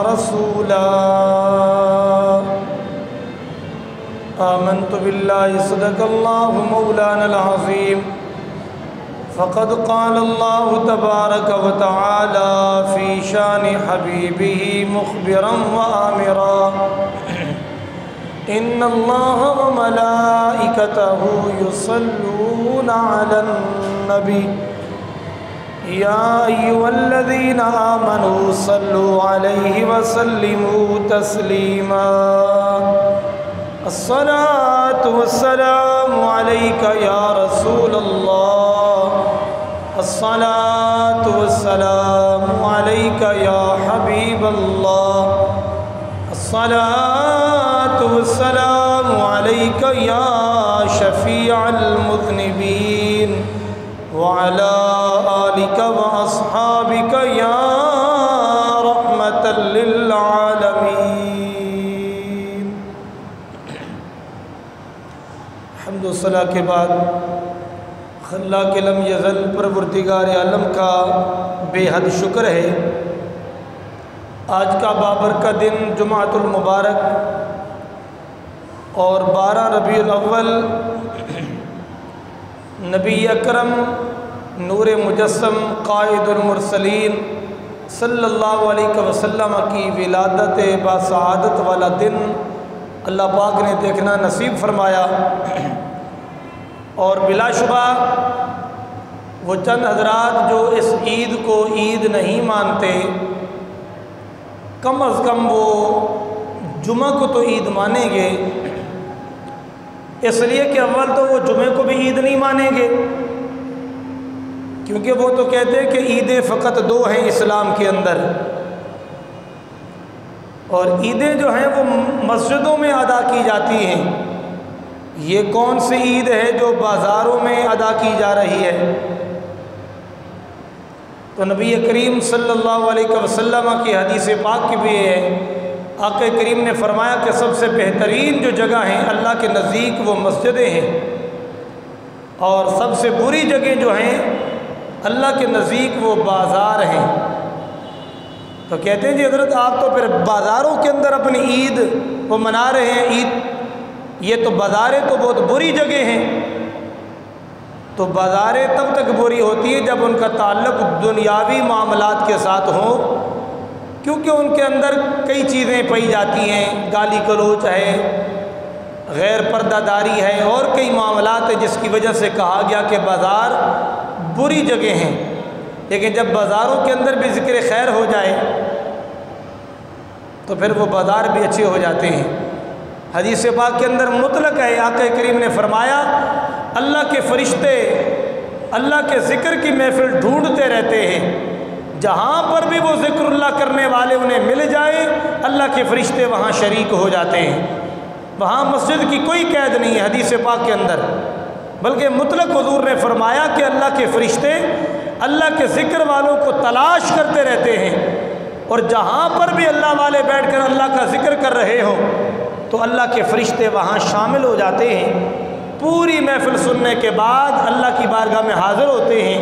رسولا آمنت بالله صدق الله مولانا العظيم فقد قال الله تبارك وتعالى في شان حبيبه مخبرا وآمرا إن الله وملائكته يصلون على النبي يا أيها الذين آمنوا صلوا عليه وسلموا تسليما الصلاة والسلام عليك يا رسول الله الصلاة والسلام عليك يا حبيب الله الصلاة والسلام عليك يا شفيع المذنبين وعلى آلك وأصحابك يا رحمة للعالمين۔ حمد و ثنا کے بعد خلاق لم یزل پروردگار عالم کا بے حد شکر ہے۔ آج کا بابرکت دن جمعۃ المبارک اور 12 ربیع الاول نبی اکرم نور مجسم قائد المرسلین صلی اللہ علیہ وسلم کی ولادت باسعادت والا دن اللہ پاک نے دیکھنا نصیب فرمایا، اور بلا شبہ وہ چند حضرات جو اس عید کو عید نہیں مانتے، کم از کم وہ جمعہ کو تو عید مانیں گے، اس لیے کہ اول تو وہ جمعے کو بھی عید نہیں مانیں گے، کیونکہ وہ تو کہتے ہیں کہ عیدیں فقط 2 ہیں اسلام کے اندر، اور عیدیں جو ہیں وہ مسجدوں میں ادا کی جاتی ہیں۔ یہ کون سی عید ہے جو بازاروں میں ادا کی جا رہی ہے؟ تو نبی کریم صلی اللہ علیہ وسلم کی حدیث پاک کی بھی ہے، آقا کریم نے فرمایا کہ سب سے بہترین جو جگہ ہیں اللہ کے نزدیک وہ مسجدیں ہیں، اور سب سے بری جگہ جو ہیں اللہ کے نزدیک وہ بازار ہیں۔ تو کہتے ہیں جی حضرت آپ تو پھر بازاروں کے اندر اپنی عید وہ منا رہے ہیں، عید یہ تو بازاریں تو بہت بری جگہ ہیں۔ تو بازاریں تب تک بری ہوتی ہیں جب ان کا تعلق دنیاوی معاملات کے ساتھ ہوں، کیونکہ ان کے اندر کئی چیزیں پائی جاتی ہیں، گالی گلوچ ہے، غیر پردہ داری ہے، اور کئی معاملات ہیں جس کی وجہ سے کہا گیا کہ بازار بری جگہ ہیں۔ لیکن جب بازاروں کے اندر بھی ذکر خیر ہو جائے تو پھر وہ بازار بھی اچھے ہو جاتے ہیں۔ حدیث پاک کے اندر مطلق ہے، آقا کریم نے فرمایا اللہ کے فرشتے اللہ کے ذکر کی محفل ڈھونڈتے رہتے ہیں، جہاں پر بھی وہ ذکر اللہ کرنے والے انہیں مل جائے اللہ کے فرشتے وہاں شریک ہو جاتے ہیں۔ وہاں مسجد کی کوئی قید نہیں ہے حدیث پاک کے اندر، بلکہ مطلق حضور نے فرمایا کہ اللہ کے فرشتے اللہ کے ذکر والوں کو تلاش کرتے رہتے ہیں، اور جہاں پر بھی اللہ والے بیٹھ کر اللہ کا ذکر کر رہے ہوں تو اللہ کے فرشتے وہاں شامل ہو جاتے ہیں۔ پوری محفل سننے کے بعد اللہ کی بارگاہ میں حاضر ہوتے ہیں،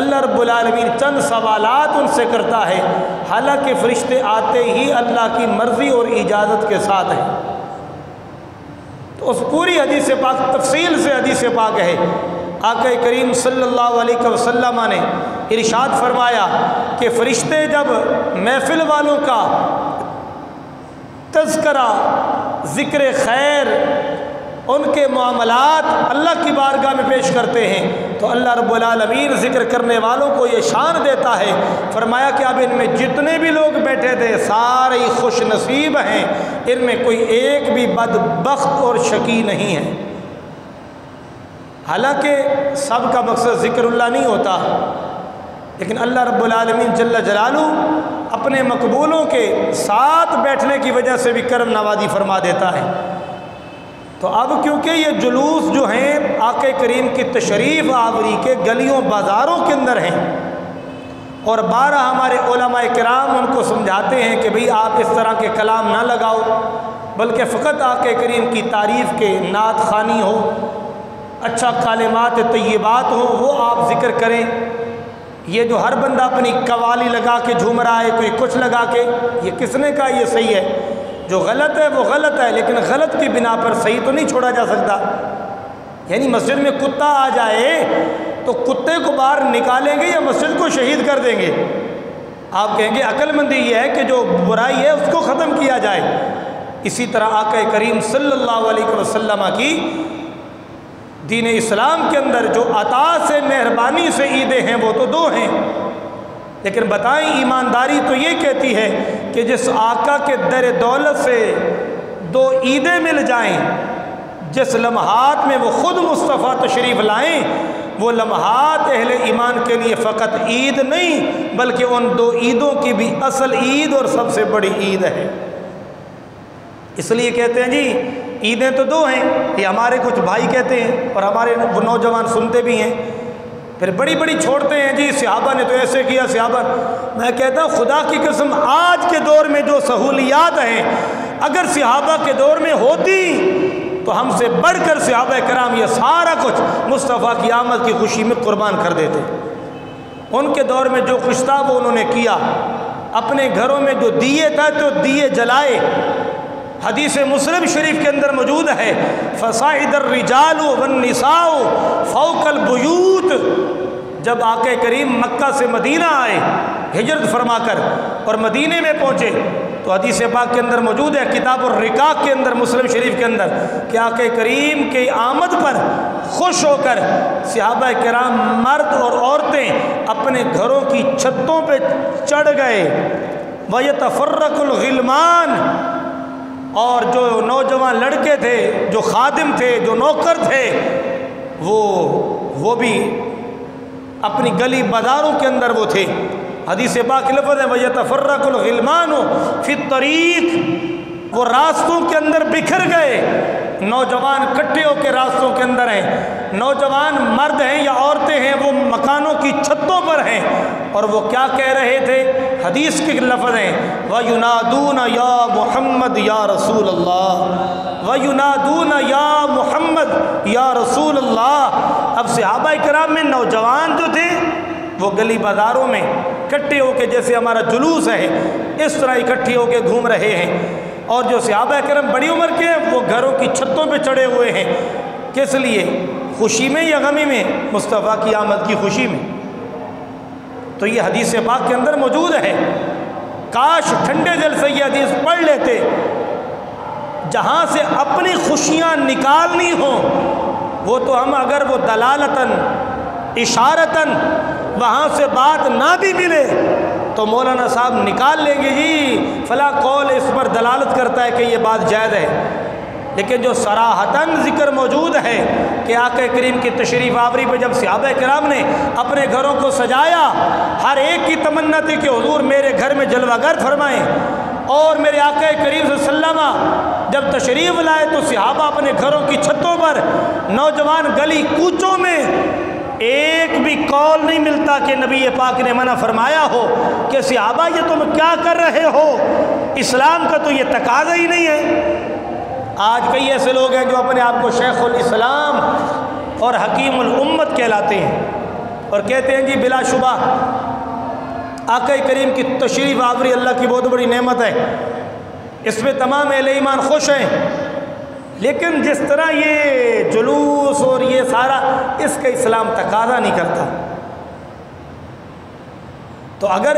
اللہ رب العالمین چند سوالات ان سے کرتا ہے، حالانکہ فرشتے آتے ہی اللہ کی مرضی اور اجازت کے ساتھ ہیں۔ تو اس پوری حدیث پاک تفصیل سے حدیث پاک ہے، آقا کریم صلی اللہ علیہ وسلم نے ارشاد فرمایا کہ فرشتے جب محفل والوں کا تذکرہ، ذکر خیر، ان کے معاملات اللہ کی بارگاہ میں پیش کرتے ہیں تو اللہ رب العالمین ذکر کرنے والوں کو یہ شان دیتا ہے، فرمایا کہ اب ان میں جتنے بھی لوگ بیٹھے تھے سارے ہی خوش نصیب ہیں، ان میں کوئی ایک بھی بدبخت اور شقی نہیں ہے۔ حالانکہ سب کا مقصد ذکر اللہ نہیں ہوتا، لیکن اللہ رب العالمین جل جلالہ اپنے مقبولوں کے ساتھ بیٹھنے کی وجہ سے بھی کرم نوازی فرما دیتا ہے۔ تو اب کیونکہ یہ جلوس جو ہیں آقا کریم کی تشریف آوری کے گلیوں بازاروں کے اندر ہیں، اور 12 ہمارے علماء کرام ان کو سمجھاتے ہیں کہ بھئی آپ اس طرح کے کلام نہ لگاؤ، بلکہ فقط آقا کریم کی تعریف کے نعت خوانی ہو، اچھا کلمات طیبات ہوں وہ آپ ذکر کریں۔ یہ جو ہر بندہ اپنی قوالی لگا کے جھوم رہا ہے، کوئی کچھ لگا کے، یہ کس نے کہا یہ صحیح ہے؟ جو غلط ہے وہ غلط ہے، لیکن غلط کی بنا پر صحیح تو نہیں چھوڑا جا سکتا۔ یعنی مسجد میں کتا آ جائے تو کتے کو باہر نکالیں گے یا مسجد کو شہید کر دیں گے؟ آپ کہیں گے عقل مندی یہ ہے کہ جو برائی ہے اس کو ختم کیا جائے۔ اسی طرح آقا کریم صلی اللہ علیہ وسلم کی دین اسلام کے اندر جو عطا سے، مہربانی سے عیدیں ہیں وہ تو دو ہیں، لیکن بتائیں ایمانداری تو یہ کہتی ہے کہ جس آقا کے در دولت سے دو عیدیں مل جائیں، جس لمحات میں وہ خود مصطفیٰ تشریف لائیں، وہ لمحات اہل ایمان کے لیے فقط عید نہیں بلکہ ان دو عیدوں کی بھی اصل عید اور سب سے بڑی عید ہے۔ اس لیے کہتے ہیں جی عیدیں تو دو ہیں، یہ ہمارے کچھ بھائی کہتے ہیں اور ہمارے نوجوان سنتے بھی ہیں، پھر بڑی بڑی چھوڑتے ہیں جی صحابہ نے تو ایسے کیا، صحابہ۔ میں کہتا ہوں خدا کی قسم آج کے دور میں جو سہولیات ہیں اگر صحابہ کے دور میں ہوتی تو ہم سے بڑھ کر صحابہ کرام یہ سارا کچھ مصطفیٰ کی آمد کی خوشی میں قربان کر دیتے۔ ان کے دور میں جو کچھ تھا وہ انہوں نے کیا، اپنے گھروں میں جو دیے تھے تو دیے جلائے۔ حدیث مسلم شریف کے اندر موجود ہے فصاعد الرجال والنساء فوق البیوت۔ جب آقا کریم مکہ سے مدینہ آئے ہجرت فرما کر اور مدینے میں پہنچے تو حدیث پاک کے اندر موجود ہے کتاب الرقاق کے اندر، مسلم شریف کے اندر، کہ آقا کریم کی آمد پر خوش ہو کر صحابہ کرام مرد اور عورتیں اپنے گھروں کی چھتوں پہ چڑھ گئے۔ وَيَتَفَرَّقُ الْغِلْمَانِ، اور جو نوجوان لڑکے تھے، جو خادم تھے، جو نوکر تھے، وہ بھی اپنی گلی بازاروں کے اندر وہ تھے۔ حدیث پاک لفظ ہے وَيَتَفَرَّقُ الْغِلْمَانُ فِي الطَّرِيقِ، وہ راستوں کے اندر بکھر گئے۔ نوجوان کٹھے ہو کے راستوں کے اندر ہیں، نوجوان مرد ہیں یا عورتیں ہیں وہ مکانوں کی چھتوں پر ہیں، اور وہ کیا کہہ رہے تھے؟ حدیث کے لفظ ہیں وَيُنَادُونَ يَا مُحَمَّدْ يَا رَسُولَ اللَّهِ، وَيُنَادُونَ يَا مُحَمَّدْ يَا رَسُولَ اللَّهِ۔ اب صحابہ کرام میں نوجوان جو تھے وہ گلی بازاروں میں اکٹھے ہو کے، جیسے ہمارا جلوس ہے اس طرح اکٹھے ہو کے گھوم رہے ہیں، اور جو صحابہ کرام بڑی عمر کے ہیں وہ گھروں کی چھتوں پہ چڑھے ہوئے ہیں۔ کس لیے؟ خوشی میں یا غمی میں؟ مصطفیٰ کی آمد کی خوشی میں۔ تو یہ حدیث پاک کے اندر موجود ہے۔ کاش ٹھنڈے دل سے یہ حدیث پڑھ لیتے، جہاں سے اپنی خوشیاں نکالنی ہوں وہ تو ہم اگر وہ دلالتاً اشارتاً وہاں سے بات نہ بھی ملے تو مولانا صاحب نکال لیں گے جی فلاں قول اس پر دلالت کرتا ہے کہ یہ بات جائز ہے، لیکن جو صراحتاً ذکر موجود ہے کہ آقا کریم کی تشریف آوری پہ جب صحابہ کرام نے اپنے گھروں کو سجایا، ہر ایک کی تمنا تھی کہ حضور میرے گھر میں جلوہ گر فرمائیں، اور میرے آقا کریم صلی اللہ علیہ وسلم جب تشریف لائے تو صحابہ اپنے گھروں کی چھتوں پر، نوجوان گلی کوچوں میں، ایک بھی قول نہیں ملتا کہ نبی پاک نے منع فرمایا ہو کہ صحابہ یہ تم کیا کر رہے ہو، اسلام کا تو یہ تقاضا ہی نہیں ہے۔ آج کئی ایسے لوگ ہیں جو اپنے آپ کو شیخ الاسلام اور حکیم الامت کہلاتے ہیں اور کہتے ہیں جی بلا شبہ آقا کریم کی تشریف آوری اللہ کی بہت بڑی نعمت ہے، اس میں تمام اہل ایمان خوش ہیں، لیکن جس طرح یہ جلوس اور یہ سارا اس کا اسلام تقاضا نہیں کرتا۔ تو اگر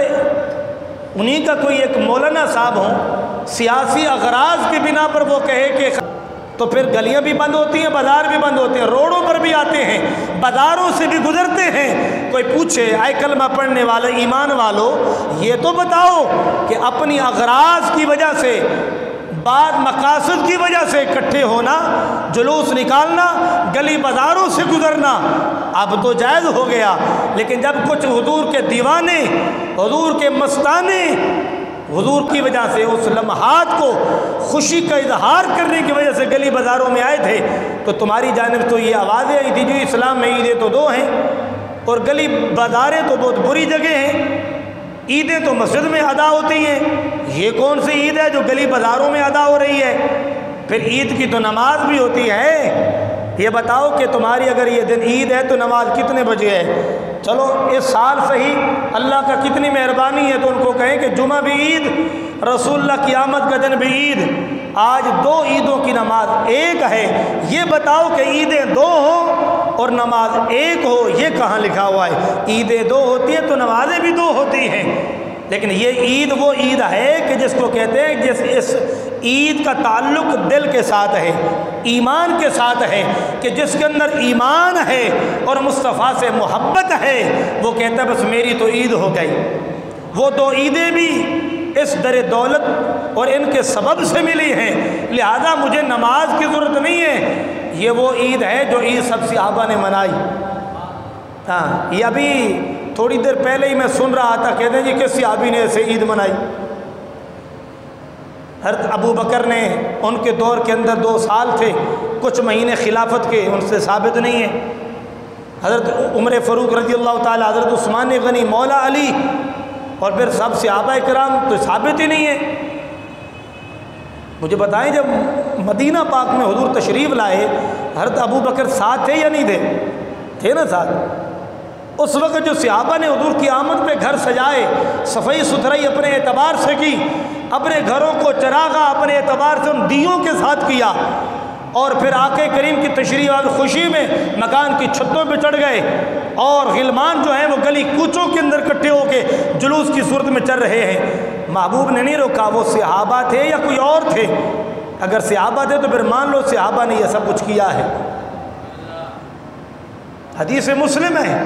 انہی کا کوئی ایک مولانا صاحب ہوں سیاسی اغراض کی بنا پر وہ کہے کہ تو پھر گلیاں بھی بند ہوتی ہیں، بازار بھی بند ہوتے ہیں، روڈوں پر بھی آتے ہیں، بازاروں سے بھی گزرتے ہیں۔ کوئی پوچھے اے کلمہ پڑھنے والے ایمان والو، یہ تو بتاؤ کہ اپنی اغراض کی وجہ سے، بعض مقاصد کی وجہ سے اکٹھے ہونا، جلوس نکالنا، گلی بازاروں سے گزرنا اب تو جائز ہو گیا، لیکن جب کچھ حضور کے دیوانے، حضور کے مستانے حضور کی وجہ سے اس لمحات کو خوشی کا اظہار کرنے کی وجہ سے گلی بازاروں میں آئے تھے تو تمہاری جانب تو یہ آوازیں آئی تھی جو اسلام میں عیدیں تو دو ہیں اور گلی بازاریں تو بہت بری جگہ ہیں، عیدیں تو مسجد میں ادا ہوتی ہیں، یہ کون سی عید ہے جو گلی بازاروں میں ادا ہو رہی ہے؟ پھر عید کی تو نماز بھی ہوتی ہے، یہ بتاؤ کہ تمہاری اگر یہ دن عید ہے تو نماز کتنے بجے ہے؟ چلو اس سال صحیح، اللہ کا کتنی مہربانی ہے تو ان کو کہیں کہ جمعہ بھی عید، رسول اللہ کی آمد کا دن بھی عید۔ آج 2 عیدوں کی نماز ایک ہے، یہ بتاؤ کہ عیدیں 2 ہوں اور نماز ایک ہو، یہ کہاں لکھا ہوا ہے؟ عیدیں 2 ہوتی ہیں تو نمازیں بھی 2 ہوتی ہیں، لیکن یہ عید وہ عید ہے کہ جس کو کہتے ہیں اس عید کا تعلق دل کے ساتھ ہے، ایمان کے ساتھ ہے، کہ جس کے اندر ایمان ہے اور مصطفیٰ سے محبت ہے وہ کہتا ہے بس میری تو عید ہو گئی۔ وہ 2 عیدیں بھی اس در دولت اور ان کے سبب سے ملی ہیں، لہذا مجھے نماز کی ضرورت نہیں ہے۔ یہ وہ عید ہے جو عید سب صحابہ نے منائی۔ ہاں، یہ ابھی تھوڑی دیر پہلے ہی میں سن رہا تھا، کہتے ہیں جی کس صحابی نے ایسے عید منائی؟ حضرت ابو بکر نے، ان کے دور کے اندر 2 سال تھے، کچھ مہینے خلافت کے، ان سے ثابت نہیں ہے۔ حضرت عمر فاروق رضی اللہ تعالیٰ، حضرت عثمان غنی، مولا علی، اور پھر سب صحابہ کرام، تو ثابت ہی نہیں ہے۔ مجھے بتائیں جب مدینہ پاک میں حضور تشریف لائے، حضرت ابو بکر ساتھ تھے یا نہیں تھے؟ تھے نا ساتھ۔ اس وقت جو صحابہ نے حضور کی آمد پہ گھر سجائے، صفائی ستھرائی اپنے اعتبار سے کی، اپنے گھروں کو چراغا اپنے اعتبار سے ان دیوں کے ساتھ کیا، اور پھر آقا کریم کی تشریف اور خوشی میں مکان کی چھتوں پہ چڑھ گئے، اور غلمان جو ہیں وہ گلی کوچوں کے اندر اکٹھے ہو کے جلوس کی صورت میں چل رہے ہیں۔ محبوب نے نہیں روکا، وہ صحابہ تھے یا کوئی اور تھے؟ اگر صحابہ تھے تو پھر مان لو صحابہ نے یہ سب کچھ کیا ہے۔ حدیث مسلم ہے،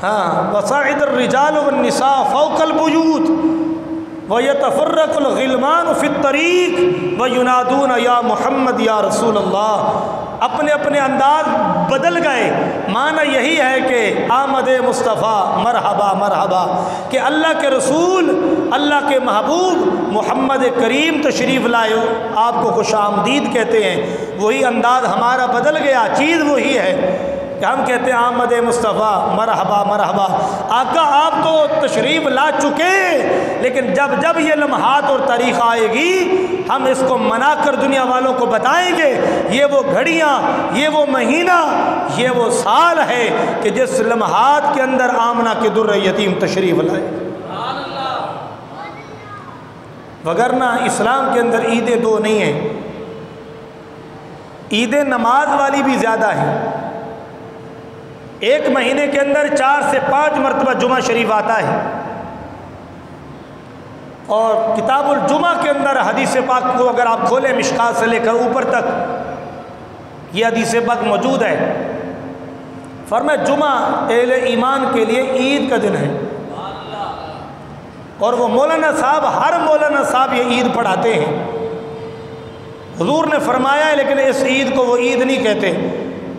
ہاں، وصاعد الرجال والنساء فوق البیوت وَيَتَفَرَّقُ الْغِلْمَانُ فِي الطَّرِيقِ وَيُنَادُونَ يَا محمد یا رسول اللہ۔ اپنے اپنے انداز بدل گئے، معنی یہی ہے کہ آمد مصطفیٰ مرحبا مرحبا، کہ اللہ کے رسول، اللہ کے محبوب محمد کریم تشریف لائے، آپ کو خوش آمدید کہتے ہیں۔ وہی انداز ہمارا بدل گیا، چیز وہی ہے کہ ہم کہتے ہیں آمد مصطفیٰ مرحبا مرحبا۔ آقا آپ تو تشریف لا چکے، لیکن جب جب یہ لمحات اور تاریخ آئے گی ہم اس کو منا کر دنیا والوں کو بتائیں گے، یہ وہ گھڑیاں، یہ وہ مہینہ، یہ وہ سال ہے کہ جس لمحات کے اندر آمنہ کے در یتیم تشریف لائے۔ وگرنہ اسلام کے اندر عیدیں 2 نہیں ہیں، عیدیں نماز والی بھی زیادہ ہیں۔ ایک مہینے کے اندر 4 سے 5 مرتبہ جمعہ شریف آتا ہے، اور کتاب الجمعہ کے اندر حدیث پاک کو اگر آپ کھولیں مشکات سے لے کر اوپر تک یہ حدیث پاک موجود ہے۔ فرمایا جمعہ اہل ایمان کے لیے عید کا دن ہے، اور وہ مولانا صاحب، ہر مولانا صاحب یہ عید پڑھاتے ہیں۔ حضور نے فرمایا ہے لیکن اس عید کو وہ عید نہیں کہتے،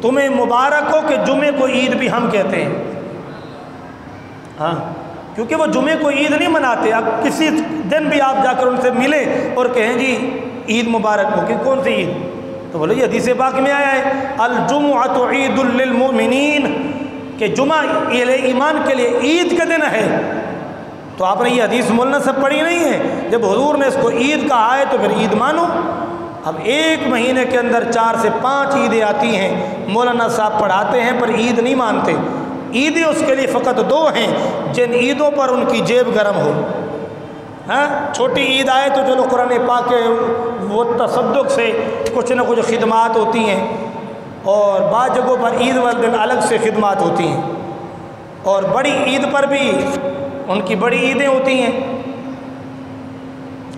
تمہیں مبارک ہو کہ جمعے کو عید بھی ہم کہتے ہیں۔ ہاں، کیونکہ وہ جمعے کو عید نہیں مناتے۔ اب کسی دن بھی آپ جا کر ان سے ملیں اور کہیں جی عید مبارک ہو، کہ کون سی عید؟ تو بولے یہ حدیث پاک میں آیا ہے الجمعۃ عید للمؤمنین، کہ جمعہ اہل ایمان کے لیے عید کا دن ہے۔ تو آپ نے یہ حدیث مولانا سب پڑھی نہیں ہے؟ جب حضور نے اس کو عید کہا ہے تو پھر عید مانو۔ اب ایک مہینے کے اندر 4 سے 5 عیدیں آتی ہیں، مولانا صاحب پڑھاتے ہیں پر عید نہیں مانتے۔ عیدیں اس کے لیے فقط 2 ہیں جن عیدوں پر ان کی جیب گرم ہو۔ ہاں، چھوٹی عید آئے تو چلو قرآن پاک کے وہ تصدق سے کچھ نہ کچھ خدمات ہوتی ہیں، اور بعض جگہوں پر عید والے دن الگ سے خدمات ہوتی ہیں، اور بڑی عید پر بھی ان کی بڑی عیدیں ہوتی ہیں،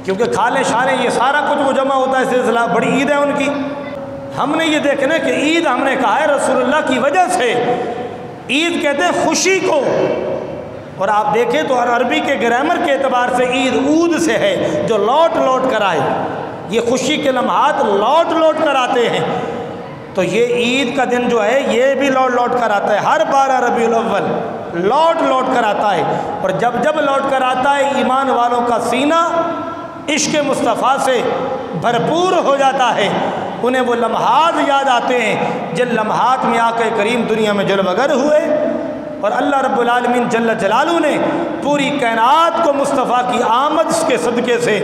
کیونکہ کھالے شالے یہ سارا کچھ وہ جمع ہوتا ہے سلسلہ، بڑی عید ہے ان کی۔ ہم نے یہ دیکھنا کہ عید ہم نے کہا ہے رسول اللہ کی وجہ سے، عید کہتے ہیں خوشی کو، اور آپ دیکھیں تو عربی کے گرامر کے اعتبار سے عید عود سے ہے، جو لوٹ لوٹ کر آئے، یہ خوشی کے لمحات لوٹ لوٹ کر آتے ہیں۔ تو یہ عید کا دن جو ہے یہ بھی لوٹ لوٹ کر آتا ہے، ہر 12 ربیع الاول لوٹ لوٹ کر آتا ہے، اور جب جب لوٹ کر آتا ہے ایمان والوں کا سینہ عشق مصطفیٰ سے بھرپور ہو جاتا ہے، انہیں وہ لمحات یاد آتے ہیں جن لمحات میں آقا کریم دنیا میں جلوہ گر ہوئے، اور اللہ رب العالمین جل جلالہ نے پوری کائنات کو مصطفیٰ کی آمد کے صدقے سے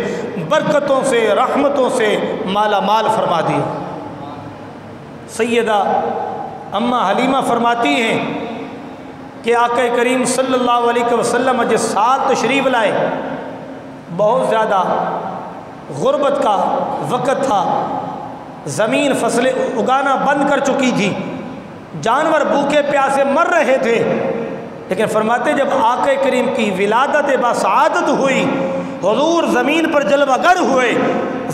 برکتوں سے رحمتوں سے مالا مال فرما دی۔ سیدہ اماں حلیمہ فرماتی ہیں کہ آقا کریم صلی اللہ علیہ وسلم جس سال تشریف لائے بہت زیادہ غربت کا وقت تھا، زمین فصلیں اگانا بند کر چکی تھی، جانور بھوکے پیاسے مر رہے تھے، لیکن فرماتے جب آقا کریم کی ولادت بسعادت ہوئی، حضور زمین پر جلوہ گر ہوئے،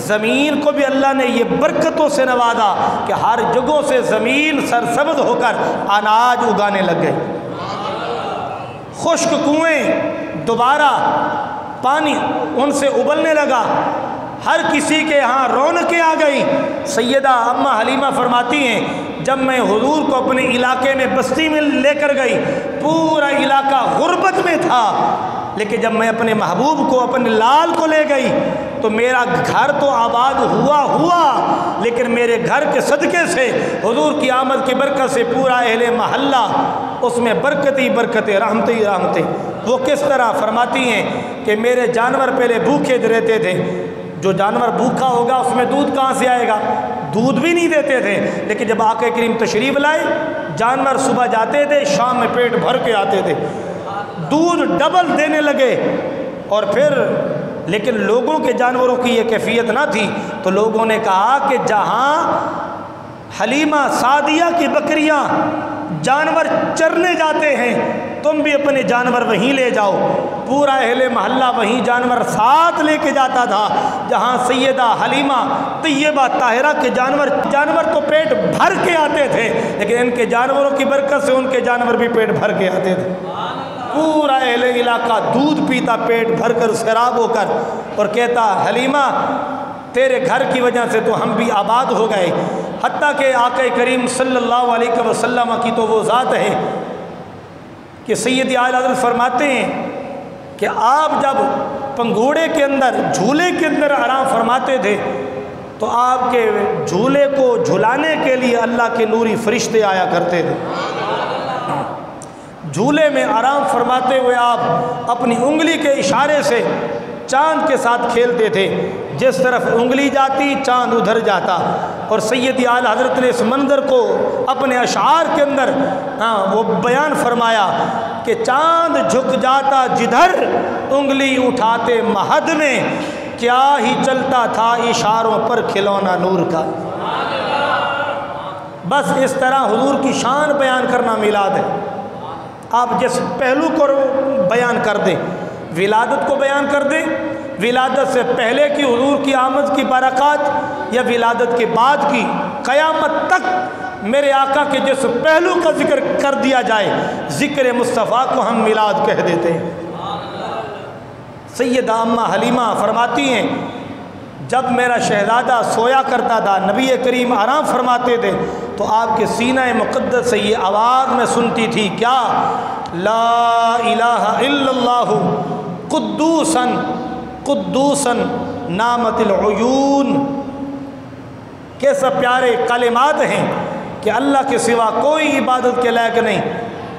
زمین کو بھی اللہ نے یہ برکتوں سے نوازا کہ ہر جگہوں سے زمین سرسبز ہو کر اناج اگانے لگ گئے، خشک کنویں دوبارہ پانی ان سے ابلنے لگا، ہر کسی کے ہاں رونقیں آ گئی۔ سیدہ اماں حلیمہ فرماتی ہیں جب میں حضور کو اپنے علاقے میں بستی میں لے کر گئی، پورا علاقہ غربت میں تھا، لیکن جب میں اپنے محبوب کو اپنے لال کو لے گئی تو میرا گھر تو آباد ہوا، لیکن میرے گھر کے صدقے سے حضور کی آمد کی برکت سے پورا اہل محلہ اس میں برکتی برکتیں، رحمتی رحمتیں۔ وہ کس طرح فرماتی ہیں کہ میرے جانور پہلے بھوکے رہتے تھے، جو جانور بھوکا ہوگا اس میں دودھ کہاں سے آئے گا، دودھ بھی نہیں دیتے تھے، لیکن جب آقا کریم تشریف لائے جانور صبح جاتے تھے شام میں پیٹ بھر کے آتے تھے، دودھ ڈبل دینے لگے۔ اور پھر لیکن لوگوں کے جانوروں کی یہ کیفیت نہ تھی، تو لوگوں نے کہا کہ جہاں حلیمہ سعدیہ کی بکریاں جانور چرنے جاتے ہیں تم بھی اپنے جانور وہیں لے جاؤ۔ پورا اہل محلہ وہیں جانور ساتھ لے کے جاتا تھا، جہاں سیدہ حلیمہ طیبہ طاہرہ کے جانور تو پیٹ بھر کے آتے تھے، لیکن ان کے جانوروں کی برکت سے ان کے جانور بھی پیٹ بھر کے آتے تھے۔ پورا اہل علاقہ دودھ پیتا پیٹ بھر کر سیراب ہو کر، اور کہتا حلیمہ تیرے گھر کی وجہ سے تو ہم بھی آباد ہو گئے۔ حتیٰ کہ آقا کریم صلی اللہ علیہ وسلم کی تو وہ ذات ہے کہ سیدی اعلیٰ حضرت فرماتے ہیں کہ آپ جب پنگھوڑے کے اندر جھولے کے اندر آرام فرماتے تھے تو آپ کے جھولے کو جھلانے کے لیے اللہ کے نوری فرشتے آیا کرتے تھے۔ جھولے میں آرام فرماتے ہوئے آپ اپنی انگلی کے اشارے سے چاند کے ساتھ کھیلتے تھے، جس طرف انگلی جاتی چاند ادھر جاتا۔ اور سیدی اعلیٰ حضرت نے اس منظر کو اپنے اشعار کے اندر وہ بیان فرمایا کہ چاند جھک جاتا جدھر انگلی اٹھاتے مہد میں، کیا ہی چلتا تھا اشاروں پر کھلونا نور کا۔ بس اس طرح حضور کی شان بیان کرنا میلاد ہے۔ آپ جس پہلو کو بیان کر دیں، ولادت کو بیان کر دیں، ولادت سے پہلے کی حضور کی آمد کی برکات یا ولادت کے بعد کی، قیامت تک میرے آقا کے جس پہلو کا ذکر کر دیا جائے، ذکر مصطفیٰ کو ہم میلاد کہہ دیتے ہیں۔ سیدہ اماں حلیمہ فرماتی ہیں جب میرا شہزادہ سویا کرتا تھا، نبی کریم آرام فرماتے تھے، تو آپ کے سینہ مقدس سے یہ آواز میں سنتی تھی، کیا؟ لا الہ الا اللہ قدوسن قدوسن نامت العیون۔ کیسا پیارے کلمات ہیں کہ اللہ کے سوا کوئی عبادت کے لائق نہیں،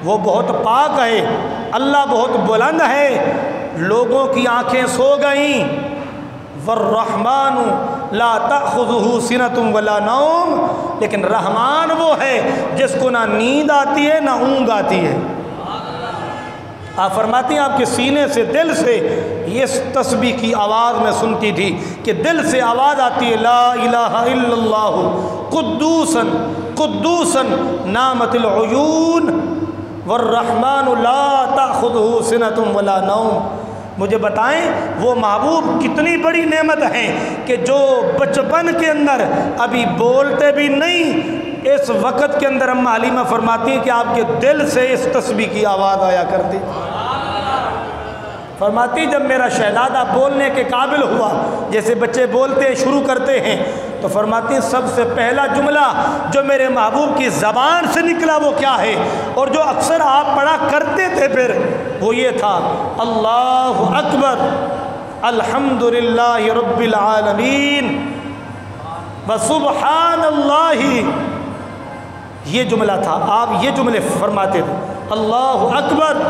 وہ بہت پاک ہے، اللہ بہت بلند ہے، لوگوں کی آنکھیں سو گئیں، والرحمن لا تأخذہ سنۃ ولا نوم، لیکن رحمان وہ ہے جس کو نہ نیند آتی ہے نہ اونگ آتی ہے۔ آپ فرماتی ہیں آپ کے سینے سے دل سے یہ تسبیح کی آواز میں سنتی تھی کہ دل سے آواز آتی ہے، لا الہ الا اللہ قدوسن قدوسن نامت العیون والرحمن لا تأخذہ سنۃ ولا نوم۔ مجھے بتائیں وہ محبوب کتنی بڑی نعمت ہیں کہ جو بچپن کے اندر ابھی بولتے بھی نہیں، اس وقت کے اندر اماں حلیمہ فرماتی ہیں کہ آپ کے دل سے اس تسبیح کی آواز آیا کرتی۔ فرماتی جب میرا شہزادہ بولنے کے قابل ہوا، جیسے بچے بولتے شروع کرتے ہیں، تو فرماتی ہیں سب سے پہلا جملہ جو میرے محبوب کی زبان سے نکلا وہ کیا ہے، اور جو اکثر آپ پڑھا کرتے تھے پھر وہ یہ تھا، اللہ اکبر الحمدللہ رب العالمین وسبحان اللہ۔ یہ جملہ تھا، آپ یہ جملے فرماتے تھے، اللہ اکبر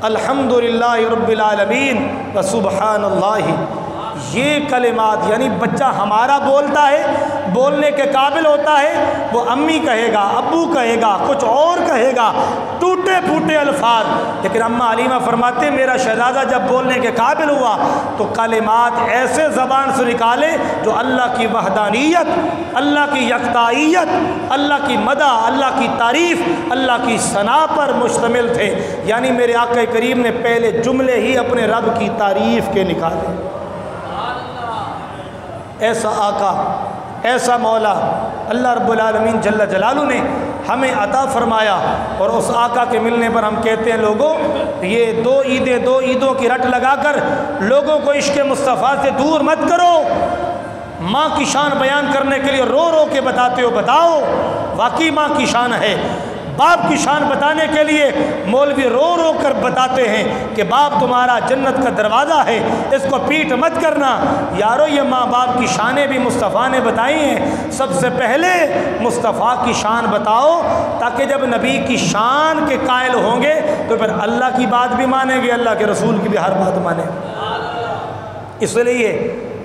الحمدللہ رب العالمین وسبحان اللہ۔ یہ کلمات یعنی بچہ ہمارا بولتا ہے بولنے کے قابل ہوتا ہے وہ امی کہے گا، ابو کہے گا، کچھ اور کہے گا، ٹوٹے پھوٹے الفاظ، لیکن اماں حلیمہ فرماتے ہیں میرا شہزادہ جب بولنے کے قابل ہوا تو کلمات ایسے زبان سے نکالے جو اللہ کی وحدانیت، اللہ کی یکتائیت، اللہ کی مدح، اللہ کی تعریف، اللہ کی ثنا پر مشتمل تھے۔ یعنی میرے آقا کریم نے پہلے جملے ہی اپنے رب کی تعریف کے نکالے۔ ایسا آقا، ایسا مولا اللہ رب العالمین جل جلالہ نے ہمیں عطا فرمایا، اور اس آقا کے ملنے پر ہم کہتے ہیں لوگوں یہ دو عیدوں کی رٹ لگا کر لوگوں کو عشق مصطفیٰ سے دور مت کرو۔ ماں کی شان بیان کرنے کے لیے رو رو کے بتاتے ہو، بتاؤ واقعی ماں کی شان ہے۔ باپ کی شان بتانے کے لیے مولوی رو رو کر بتاتے ہیں کہ باپ تمہارا جنت کا دروازہ ہے، اس کو پیٹ مت کرنا۔ یارو یہ ماں باپ کی شانیں بھی مصطفیٰ نے بتائی ہیں، سب سے پہلے مصطفیٰ کی شان بتاؤ، تاکہ جب نبی کی شان کے قائل ہوں گے تو پھر اللہ کی بات بھی مانیں گے، اللہ کے رسول کی بھی ہر بات مانیں گے۔ اس لیے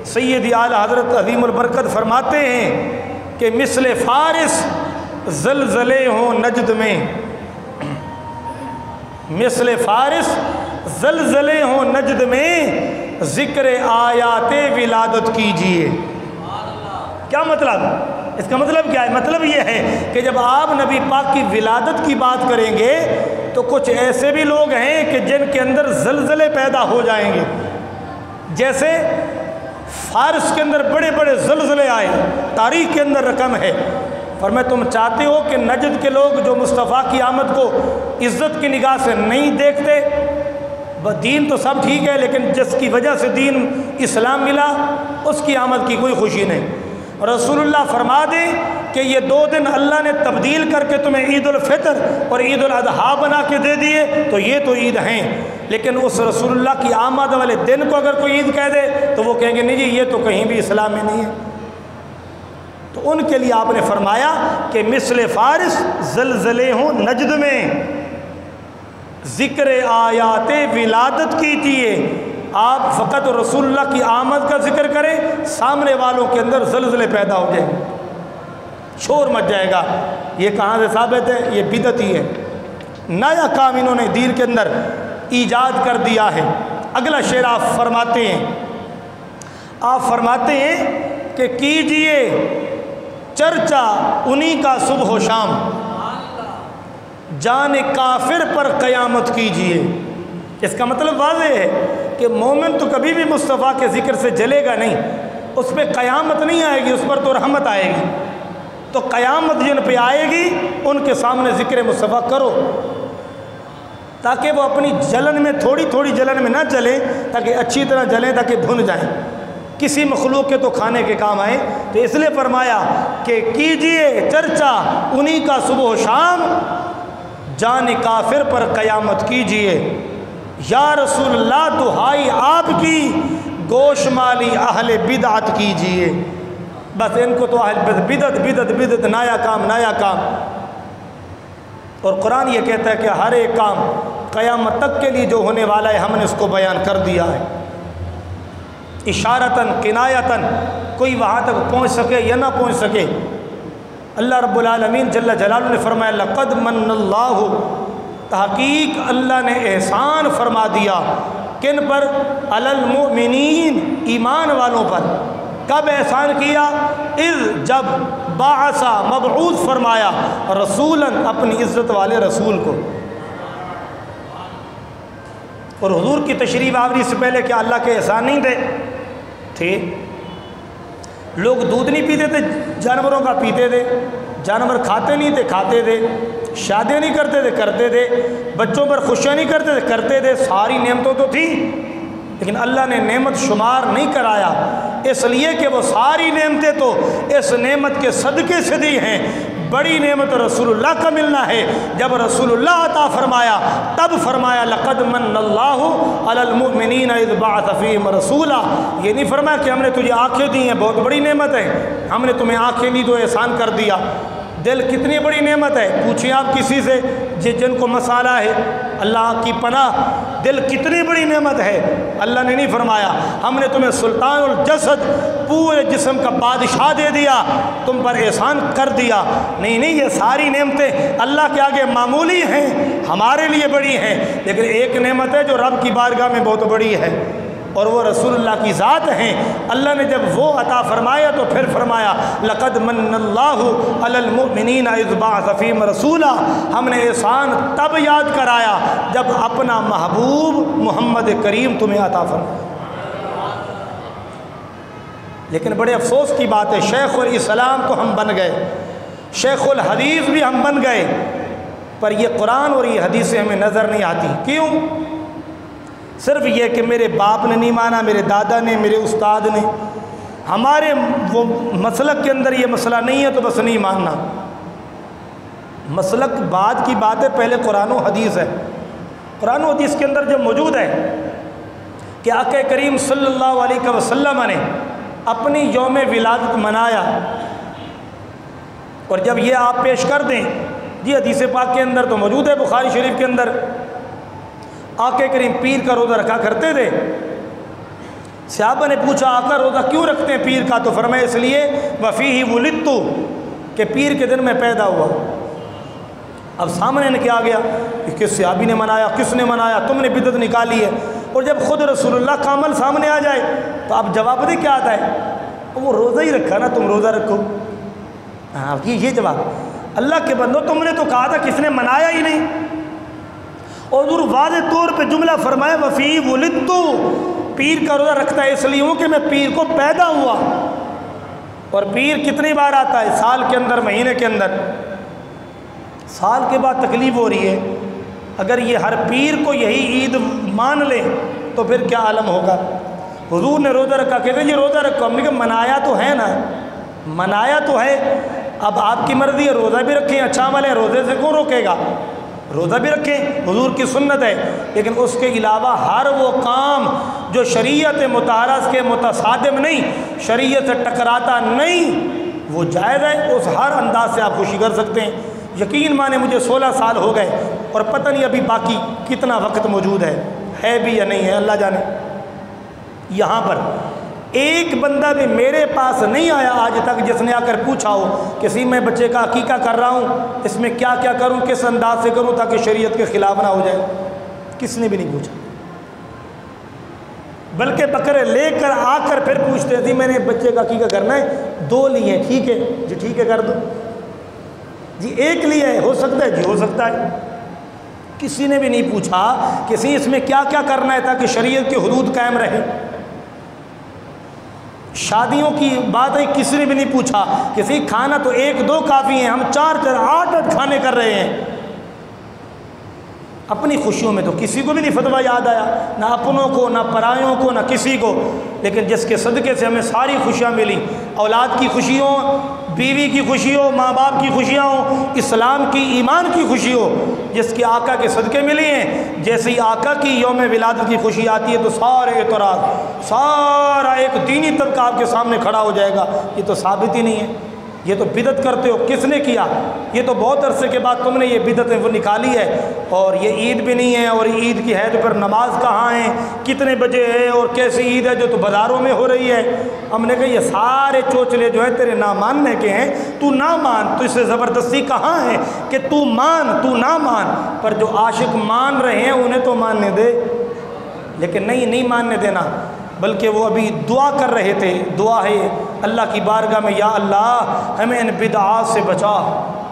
سیدی اعلیٰ حضرت عظیم البرکت فرماتے ہیں کہ مثل فارس زلزلے ہوں نجد میں، مثل فارس زلزلے ہوں نجد میں، ذکر آیات ولادت کیجئے۔ کیا مطلب؟ اس کا مطلب کیا ہے؟ مطلب یہ ہے کہ جب آپ نبی پاک کی ولادت کی بات کریں گے تو کچھ ایسے بھی لوگ ہیں کہ جن کے اندر زلزلے پیدا ہو جائیں گے، جیسے فارس کے اندر بڑے بڑے زلزلے آئے، تاریخ کے اندر رقم ہے۔ فرمایا تم چاہتے ہو کہ نجد کے لوگ جو مصطفیٰ کی آمد کو عزت کی نگاہ سے نہیں دیکھتے، دین تو سب ٹھیک ہے لیکن جس کی وجہ سے دین اسلام ملا اس کی آمد کی کوئی خوشی نہیں، رسول اللہ فرما دیں کہ یہ 2 دن اللہ نے تبدیل کر کے تمہیں عید الفطر اور عید الاضحیٰ بنا کے دے دیے تو یہ تو عید ہیں، لیکن اس رسول اللہ کی آمد والے دن کو اگر کوئی عید کہہ دے تو وہ کہیں گے نہیں جی یہ تو کہیں بھی اسلام میں نہیں ہے۔ تو ان کے لیے آپ نے فرمایا کہ مثل فارس زلزلے ہوں نجد میں، ذکر آیات ولادت کیجیے۔ آپ فقط رسول اللہ کی آمد کا ذکر کریں، سامنے والوں کے اندر زلزلے پیدا ہو جائیں، شور مچ جائے گا۔ یہ کہاں سے ثابت ہے؟ یہ بدعت ہی ہے، نیا کام انہوں نے دین کے اندر ایجاد کر دیا ہے۔ اگلا شعر آپ فرماتے ہیں، آپ فرماتے ہیں کہ کیجئے چرچا انہی کا صبح و شام، جان کافر پر قیامت کیجئے۔ اس کا مطلب واضح ہے کہ مومن تو کبھی بھی مصطفیٰ کے ذکر سے جلے گا نہیں، اس پہ قیامت نہیں آئے گی، اس پر تو رحمت آئے گی۔ تو قیامت جن پہ آئے گی ان کے سامنے ذکر مصطفیٰ کرو، تاکہ وہ اپنی جلن میں تھوڑی تھوڑی جلن میں نہ جلیں، تاکہ اچھی طرح جلیں، تاکہ بھن جائیں، کسی مخلوق کے تو کھانے کے کام آئے۔ تو اس لیے فرمایا کہ کیجئے چرچا انہی کا صبح و شام، جان کافر پر قیامت کیجئے۔ یا رسول اللہ دہائی آپ کی، گوش مالی اہل بدعت کیجئے۔ بس ان کو تو اہل بدعت بدعت بدعت، نیا کام نیا کام۔ اور قرآن یہ کہتا ہے کہ ہر ایک کام قیامت تک کے لیے جو ہونے والا ہے ہم نے اس کو بیان کر دیا ہے، اشارتاً کنایتاً، کوئی وہاں تک پہنچ سکے یا نہ پہنچ سکے۔ اللہ رب العالمین جل جلالہ نے فرمایا لقد من اللہ، تحقیق اللہ نے احسان فرما دیا، کن پر؟ علی المؤمنین، ایمان والوں پر۔ کب احسان کیا؟ اذ، جب، بعث، مبعوث فرمایا، رسولاً، اپنی عزت والے رسول کو۔ اور حضور کی تشریف آوری سے پہلے کیا اللہ کے احسان نہیں تھے؟ لوگ دودھ نہیں پیتے تھے، جانوروں کا پیتے تھے، جانور کھاتے نہیں تھے، کھاتے تھے، شادیاں نہیں کرتے تھے، کرتے تھے، بچوں پر خوشیاں نہیں کرتے تھے، کرتے تھے، ساری نعمتوں تو تھی، لیکن اللہ نے نعمت شمار نہیں کرایا، اس لیے کہ وہ ساری نعمتیں تو اس نعمت کے صدقے سے دی ہیں۔ بڑی نعمت رسول اللہ کا ملنا ہے۔ جب رسول اللہ عطا فرمایا تب فرمایا لقد من اللہ علی المؤمنین اذ بعث فیہم رسولا۔ یہ نہیں فرمایا کہ ہم نے تجھے آنکھیں دی ہیں، بہت بڑی نعمت ہے، ہم نے تمہیں آنکھیں دی تو احسان کر دیا۔ دل کتنی بڑی نعمت ہے، پوچھیں آپ کسی سے جن کو مسالہ ہے، اللہ کی پناہ، دل کتنی بڑی نعمت ہے۔ اللہ نے نہیں فرمایا ہم نے تمہیں سلطان الجسد، پورے جسم کا بادشاہ دے دیا، تم پر احسان کر دیا۔ نہیں نہیں، یہ ساری نعمتیں اللہ کے آگے معمولی ہیں، ہمارے لیے بڑی ہیں، لیکن ایک نعمت ہے جو رب کی بارگاہ میں بہت بڑی ہے، اور وہ رسول اللہ کی ذات ہیں۔ اللہ نے جب وہ عطا فرمایا تو پھر فرمایا لقد من اللہ علی المؤمنین اذ بعث فیہم رسولا، ہم نے احسان تب یاد کرایا جب اپنا محبوب محمد کریم تمہیں عطا فرمایا۔ لیکن بڑے افسوس کی بات ہے، شیخ الاسلام تو ہم بن گئے، شیخ الحدیث بھی ہم بن گئے، پر یہ قرآن اور یہ حدیثیں ہمیں نظر نہیں آتی۔ کیوں؟ صرف یہ کہ میرے باپ نے نہیں مانا، میرے دادا نے، میرے استاد نے، ہمارے وہ مسلک کے اندر یہ مسئلہ نہیں ہے تو بس نہیں ماننا۔ مسلک بعد کی بات ہے، پہلے قرآن و حدیث ہے۔ قرآن و حدیث کے اندر جو موجود ہے کہ آقا کریم صلی اللہ علیہ وسلم نے اپنی یوم ولادت منایا، اور جب یہ آپ پیش کر دیں، جی حدیث پاک کے اندر تو موجود ہے، بخاری شریف کے اندر آقا کریم پیر کا روزہ رکھا کرتے تھے۔ صحابہ نے پوچھا آقا روزہ کیوں رکھتے ہیں پیر کا؟ تو فرمایا اس لیے وفیہ ولدت، کہ پیر کے دن میں پیدا ہوا۔ اب سامنے نے کیا گیا کہ کس صحابی نے منایا، کس نے منایا، تم نے بدعت نکالی ہے، اور جب خود رسول اللہ کا عمل سامنے آ جائے تو اب جواب دے کیا آتا ہے؟ وہ روزہ ہی رکھا نا، تم روزہ رکھو۔ ہاں یہ جواب، اللہ کے بندو تم نے تو کہا تھا، کس نے منایا ہی نہیں۔ اور حضور واضح طور پہ جملہ فرمایا وفی ولدت، پیر کا روزہ رکھتا ہے اس لیے ہوں کہ میں پیر کو پیدا ہوا۔ اور پیر کتنی بار آتا ہے؟ سال کے اندر، مہینے کے اندر۔ سال کے بعد تکلیف ہو رہی ہے، اگر یہ ہر پیر کو یہی عید مان لیں تو پھر کیا عالم ہوگا۔ حضور نے روزہ رکھا، کہتے ہیں یہ روزہ رکھو، ہم نے کہا منایا تو ہے نا، منایا تو ہے، اب آپ کی مرضی ہے، روزہ بھی رکھیں، اچھا عمل ہے، روزے سے کون روکے گا؟ روزہ بھی رکھیں، حضور کی سنت ہے، لیکن اس کے علاوہ ہر وہ کام جو شریعت مطہرہ کے متصادم نہیں، شریعت سے ٹکراتا نہیں، وہ جائز ہے، اس ہر انداز سے آپ خوشی کر سکتے ہیں۔ یقین مانے مجھے 16 سال ہو گئے اور پتہ نہیں ابھی باقی کتنا وقت موجود ہے بھی یا نہیں ہے، اللہ جانے۔ یہاں پر ایک بندہ بھی میرے پاس نہیں آیا آج تک جس نے آ کر پوچھا ہو کسی میں بچے کا عقیقہ کر رہا ہوں، اس میں کیا کیا کروں، کس انداز سے کروں تاکہ شریعت کے خلاف نہ ہو جائے، کس نے بھی نہیں پوچھا۔ بلکہ بکرے لے کر آ کر پھر پوچھتے تھے میں نے بچے کا عقیقہ کرنا ہے، 2 لیے، ٹھیک ہے جی، ٹھیک ہے کر دو جی، 1 لیے ہے، ہو سکتا ہے جی، ہو سکتا ہے۔ کسی نے بھی نہیں پوچھا کسی اس میں کیا کیا کرنا ہے تاکہ شریعت کی حدود قائم رہے۔ شادیوں کی بات ہے، کسی نے بھی نہیں پوچھا کسی کھانا تو 1-2 کافی ہیں، ہم 4-4 8-8 کھانے کر رہے ہیں۔ اپنی خوشیوں میں تو کسی کو بھی نہیں فتویٰ یاد آیا، نہ اپنوں کو، نہ پرایوں کو، نہ کسی کو، لیکن جس کے صدقے سے ہمیں ساری خوشیاں ملی، اولاد کی خوشی ہو، بیوی کی خوشی ہو، ماں باپ کی خوشیاں ہوں، اسلام کی، ایمان کی خوشی ہو، جس کے آقا کے صدقے ملی ہیں، جیسے ہی آقا کی یوم ولادت کی خوشی آتی ہے تو سارے اعتراض، سارا ایک دینی طبقہ آپ کے سامنے کھڑا ہو جائے گا، یہ تو ثابت ہی نہیں ہے، یہ تو بدعت کرتے ہو، کس نے کیا؟ یہ تو بہت عرصے کے بعد تم نے یہ بدعتیں وہ نکالی ہے، اور یہ عید بھی نہیں ہے، اور عید کی ہے تو پھر نماز کہاں ہے، کتنے بجے ہے، اور کیسی عید ہے جو تو بازاروں میں ہو رہی ہے۔ ہم نے کہا یہ سارے چوچلے جو ہیں تیرے نہ ماننے کے ہیں، تو نہ مان، تو اس سے زبردستی کہاں ہے کہ تو مان، تو نہ مان، پر جو عاشق مان رہے ہیں انہیں تو ماننے دے، لیکن نہیں ماننے دینا، بلکہ وہ ابھی دعا کر رہے تھے، دعا ہے اللہ کی بارگاہ میں، یا اللہ ہمیں ان بدعات سے بچا،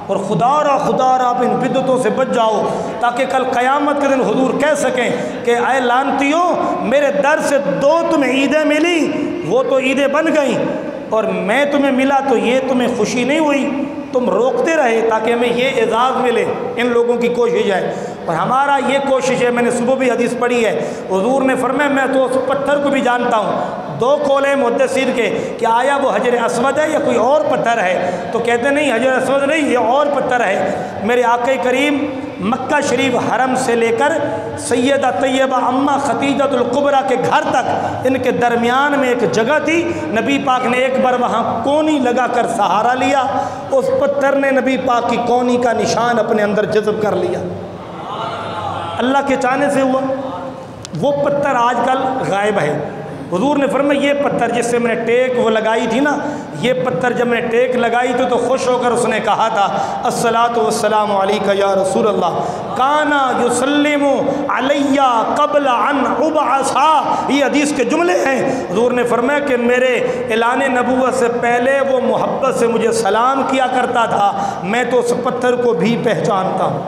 اور خدا را آپ ان بدعتوں سے بچ جاؤ، تاکہ کل قیامت کے دن حضور کہہ سکیں کہ اے لعنتیوں، میرے در سے 2 تمہیں عیدیں ملی، وہ تو عیدیں بن گئیں، اور میں تمہیں ملا تو یہ تمہیں خوشی نہیں ہوئی، تم روکتے رہے تاکہ ہمیں یہ اعزاز ملے۔ ان لوگوں کی کوشش ہے، اور ہمارا یہ کوشش ہے، میں نے صبح بھی حدیث پڑھی ہے، حضور نے فرمایا میں تو اس پتھر کو بھی جانتا ہوں۔ 2 قول ہیں محدثین کے کہ آیا وہ حجر اسود ہے یا کوئی اور پتھر ہے، تو کہتے نہیں حجر اسود نہیں، یہ اور پتھر ہے۔ میرے آقا کریم مکہ شریف حرم سے لے کر سیدہ طیبہ اماں خدیجۃ الکبریٰ کے گھر تک ان کے درمیان میں ایک جگہ تھی، نبی پاک نے ایک بار وہاں کونی لگا کر سہارا لیا، اس پتھر نے نبی پاک کی کونی کا نشان اپنے اندر جذب کر لیا۔ اللہ کے چاہنے سے ہوا۔ وہ پتھر آج کل غائب ہے۔ حضور نے فرمایا یہ پتھر جس سے میں نے ٹیک وہ لگائی تھی نا، یہ پتھر جب میں نے ٹیک لگائی تھی تو خوش ہو کر اس نے کہا تھا الصلاۃ والسلام علیک یا رسول اللہ، کانا یسلم علی قبل ان ابعث۔ یہ حدیث کے جملے ہیں۔ حضور نے فرمایا کہ میرے اعلان نبوت سے پہلے وہ محبت سے مجھے سلام کیا کرتا تھا، میں تو اس پتھر کو بھی پہچانتا ہوں۔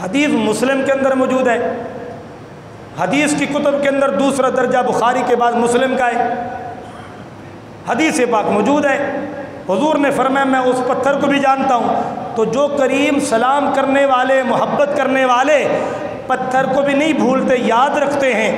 حدیث مسلم کے اندر موجود ہے، حدیث کی کتب کے اندر دوسرا درجہ بخاری کے بعد مسلم کا ہے، حدیث پاک موجود ہے۔ حضور نے فرمایا میں اس پتھر کو بھی جانتا ہوں۔ تو جو کریم سلام کرنے والے، محبت کرنے والے پتھر کو بھی نہیں بھولتے، یاد رکھتے ہیں،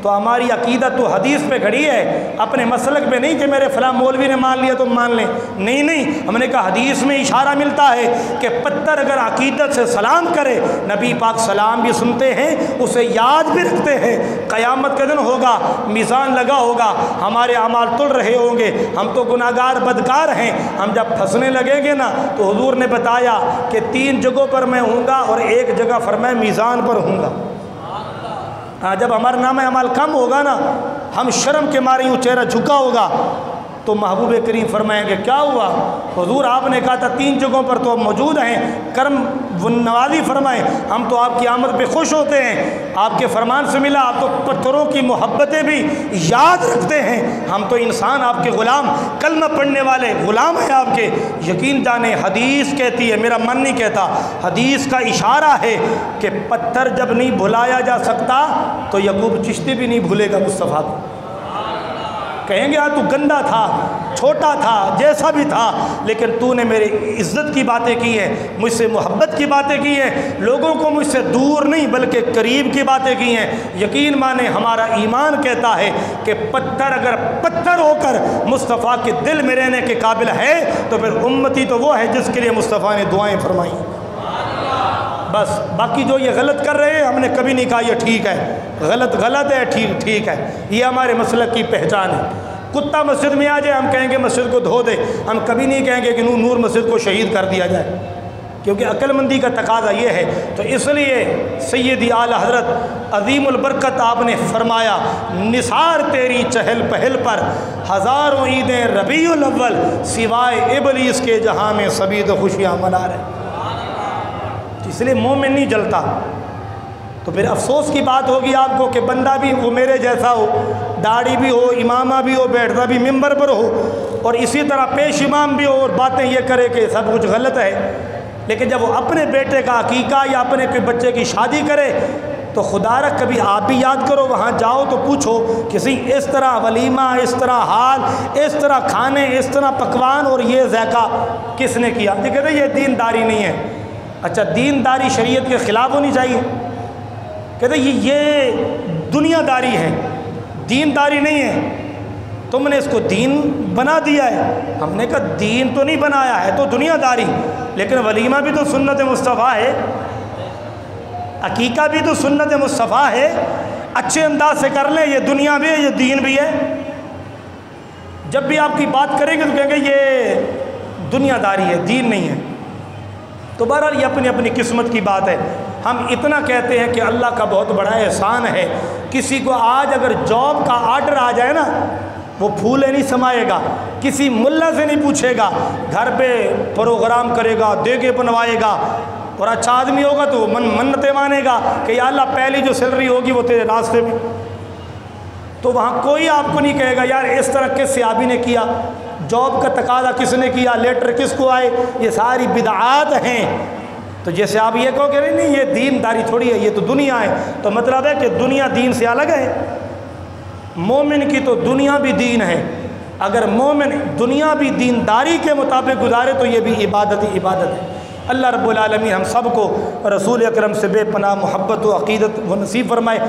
تو ہماری عقیدہ تو حدیث پہ کھڑی ہے، اپنے مسلک پہ نہیں کہ میرے فلاں مولوی نے مان لیا تو مان لیں۔ نہیں، ہم نے کہا حدیث میں اشارہ ملتا ہے کہ پتھر اگر عقیدت سے سلام کرے، نبی پاک سلام بھی سنتے ہیں، اسے یاد بھی رکھتے ہیں۔ قیامت کا دن ہوگا، میزان لگا ہوگا، ہمارے اعمال تل رہے ہوں گے، ہم تو گناہگار بدکار ہیں، ہم جب پھنسنے لگیں گے نا تو حضور نے بتایا کہ 3 جگہوں پر میں ہوں گا اور ایک جگہ فرمایا میزان پر ہوں گا۔ جب ہمارا نام اعمال کم ہوگا نا، ہم شرم کے مارے یوں چہرہ جھکا ہوگا، تو محبوب کریم فرمائیں گے کیا ہوا؟ حضور آپ نے کہا تھا 3 جگہوں پر تو موجود ہیں، کرم نوازی فرمائیں، ہم تو آپ کی آمد پہ خوش ہوتے ہیں، آپ کے فرمان سے ملا، آپ تو پتھروں کی محبتیں بھی یاد رکھتے ہیں، ہم تو انسان آپ کے غلام، کلمہ پڑھنے والے غلام ہیں آپ کے۔ یقین جانیں حدیث کہتی ہے، میرا من نہیں کہتا، حدیث کا اشارہ ہے کہ پتھر جب نہیں بھلایا جا سکتا تو یعقوب چشتی بھی نہیں بھولے گا مصطفیٰ کو۔ کہیں گے تو گندا تھا، چھوٹا تھا، جیسا بھی تھا، لیکن تو نے میری عزت کی باتیں کی ہیں، مجھ سے محبت کی باتیں کی ہیں، لوگوں کو مجھ سے دور نہیں بلکہ قریب کی باتیں کی ہیں۔ یقین مانے ہمارا ایمان کہتا ہے کہ پتھر اگر پتھر ہو کر مصطفیٰ کے دل میں رہنے کے قابل ہے تو پھر امتی تو وہ ہے جس کے لیے مصطفیٰ نے دعائیں فرمائیں۔ بس باقی جو یہ غلط کر رہے ہیں، ہم نے کبھی نہیں کہا یہ ٹھیک ہے، غلط ہے، ٹھیک ہے، یہ ہمارے مسلک کی پہچان ہے۔ کتا مسجد میں آ جائے ہم کہیں گے مسجد کو دھو دے، ہم کبھی نہیں کہیں گے کہ نور مسجد کو شہید کر دیا جائے، کیونکہ عقل مندی کا تقاضا یہ ہے۔ تو اس لیے سیدی اعلیٰ حضرت عظیم البرکت آپ نے فرمایا نثار تیری چہل پہل پر ہزاروں عیدیں ربیع الاول سوائے ابلیس کے جہاں میں سبھی تو خوشیاں منا رہے۔ اس لیے مومن نہیں جلتا۔ تو پھر افسوس کی بات ہوگی آپ کو کہ بندہ بھی وہ میرے جیسا ہو، داڑھی بھی ہو، امامہ بھی ہو، بیٹھتا بھی ممبر پر ہو، اور اسی طرح پیش امام بھی ہو اور باتیں یہ کرے کہ سب کچھ غلط ہے، لیکن جب وہ اپنے بیٹے کا عقیقہ یا اپنے کوئی بچے کی شادی کرے تو خدا رکھ کبھی آپ بھی یاد کرو، وہاں جاؤ تو پوچھو کسی اس طرح ولیمہ، اس طرح حال، اس طرح کھانے، اس طرح پکوان اور یہ ذائقہ کس نے کیا؟ یہ کہتے ہیں یہ دینداری نہیں ہے۔ اچھا دینداری شریعت کے خلاف ہونی چاہیے؟ کہتے ہیں یہ دنیا داری ہے، دینداری نہیں ہے، تم نے اس کو دین بنا دیا ہے۔ ہم نے کہا دین تو نہیں بنایا ہے، تو دنیا داری، لیکن ولیمہ بھی تو سنت مصطفیٰ ہے، عقیقہ بھی تو سنت مصطفیٰ ہے، اچھے انداز سے کر لیں، یہ دنیا بھی ہے، یہ دین بھی ہے۔ جب بھی آپ کی بات کریں گے تو کہیں گے یہ دنیا داری ہے، دین نہیں ہے۔ تو بہرحال یہ اپنی اپنی قسمت کی بات ہے۔ ہم اتنا کہتے ہیں کہ اللہ کا بہت بڑا احسان ہے، کسی کو آج اگر جاب کا آرڈر آ جائے نا، وہ پھولے نہیں سمائے گا، کسی ملا سے نہیں پوچھے گا، گھر پہ پروگرام کرے گا، دیگے بنوائے گا، اور اچھا آدمی ہوگا تو منتیں مانے گا کہ یا اللہ پہلی جو سیلری ہوگی وہ تیرے راستے میں۔ تو وہاں کوئی آپ کو نہیں کہے گا یار اس طرح کس صحابی نے کیا، جاب کا تقاضا کس نے کیا، لیٹر کس کو آئے، یہ ساری بدعات ہیں۔ تو جیسے آپ یہ کہو کہ نہیں یہ دین داری تھوڑی ہے، یہ تو دنیا ہے، تو مطلب ہے کہ دنیا دین سے الگ ہے۔ مومن کی تو دنیا بھی دین ہے، اگر مومن دنیا بھی دینداری کے مطابق گزارے تو یہ بھی عبادت ہی عبادت ہے۔ اللہ رب العالمین ہم سب کو رسول اکرم سے بے پناہ محبت و عقیدت و نصیب فرمائے۔